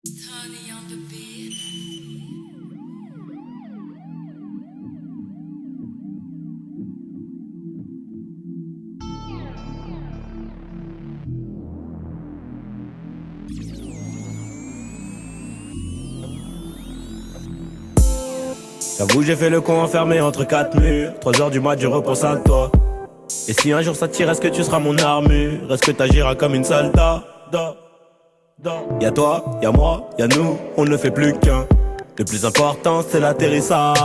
Tony on the beat. J'avoue j'ai fait le con enfermé entre quatre murs. 3 heures du mat je repense à toi. Et si un jour ça tire, est-ce que tu seras mon armure? Est-ce que t'agiras comme une soldat? Y'a toi, y'a moi, y'a nous, on ne fait plus qu'un. Le plus important c'est l'atterrissage,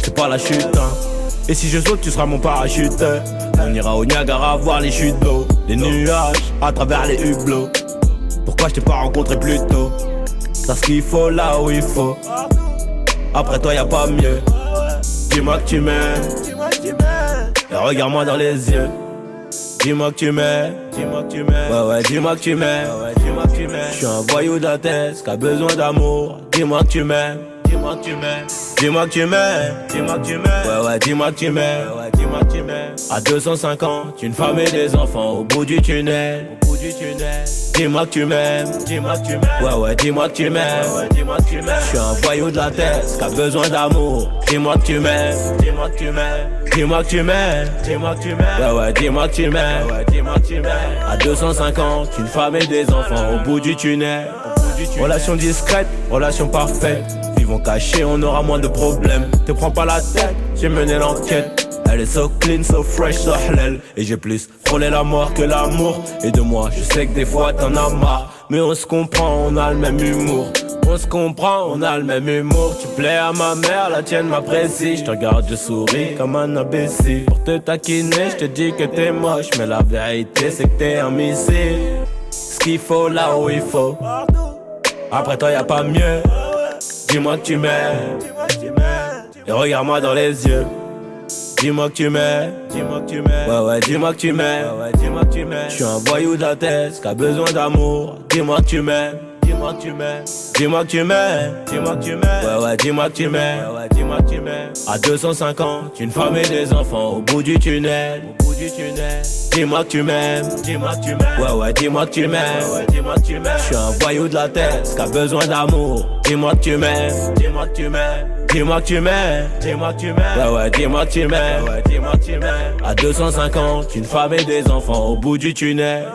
c'est pas la chute hein. Et si je saute tu seras mon parachute. On ira au Niagara voir les chutes d'eau, les nuages à travers les hublots. Pourquoi je t'ai pas rencontré plus tôt? T'as ce qu'il faut là où il faut. Après toi y'a pas mieux. Dis-moi que tu m'aimes, et regarde-moi dans les yeux. Dis-moi que tu m'aimes, ouais dis-moi que tu m'aimes. Je suis un voyou de la tête qui a besoin d'amour. Dis-moi que tu m'aimes, dis-moi que tu m'aimes. Ouais dis-moi que tu m'aimes. À 250, une femme et des enfants au bout du tunnel. Dis-moi que tu m'aimes, ouais dis-moi que tu m'aimes. Je suis un voyou de la tête qui a besoin d'amour. Dis-moi que tu m'aimes, dis-moi que tu m'aimes. Ouais dis-moi que tu m'aimes. À 250, une femme et des enfants au bout du tunnel. Relation discrète, relation parfaite. Vivons cachés, on aura moins de problèmes. Te prends pas la tête, j'ai mené l'enquête. Elle est so clean, so fresh, so halal. Et j'ai plus frôlé la mort que l'amour. Et de moi, je sais que des fois t'en as marre. Mais on se comprend, on a le même humour. On se comprend, on a le même humour. Tu plais à ma mère, la tienne m'apprécie. Je te regarde, je souris comme un imbécile. Pour te taquiner, je te dis que t'es moche. Mais la vérité, c'est que t'es un missile. Ce qu'il faut là où il faut. Après toi, y'a pas mieux. Dis-moi que tu m'aimes. Et regarde-moi dans les yeux. Dis-moi que tu m'aimes, ouais dis-moi que tu m'aimes. Je suis un voyou de la tête qui a besoin d'amour. Dis-moi que tu m'aimes, dis-moi que tu m'aimes. Ouais dis-moi que tu m'aimes. À 250, une femme et des enfants au bout du tunnel. Dis-moi que tu m'aimes, ouais dis-moi que tu m'aimes. Je suis un voyou de la tête qui a besoin d'amour. Dis-moi que tu m'aimes, ouais dis-moi que tu m'aimes. À 250, une femme et des enfants au bout du tunnel.